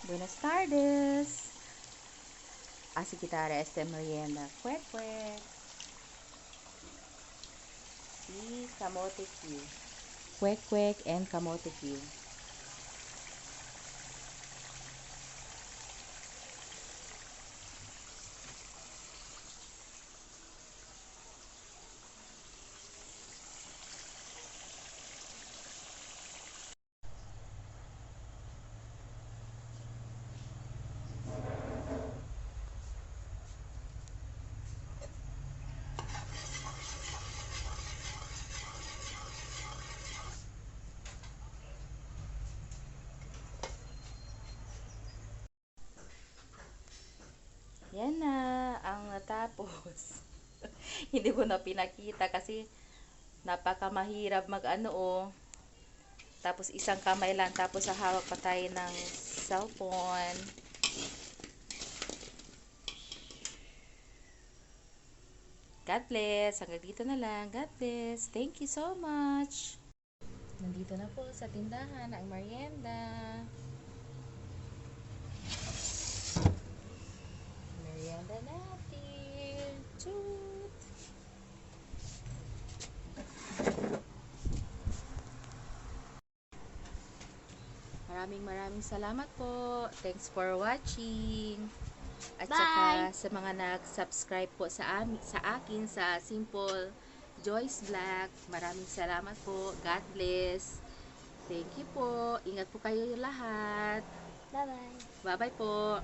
Buenas tardes. Así quitaré esta merienda. Kwek kwek. Y kamote Q. Kwek kwek and kamote Q. Yan na ang natapos. Hindi ko na pinakita kasi napakamahirap mag-ano oh. Tapos isang kamay lang tapos hawak pa tayo ng cellphone. God bless. Hanggang dito na lang. God bless. Thank you so much. Nandito na po sa tindahan ang merienda. Merienda natin. Toot! Maraming salamat po. Thanks for watching. At saka sa mga nag-subscribe po sa akin sa Simple Joyce Vlog. Maraming salamat po. God bless. Thank you po. Ingat po kayo lahat. Bye-bye. Bye-bye po.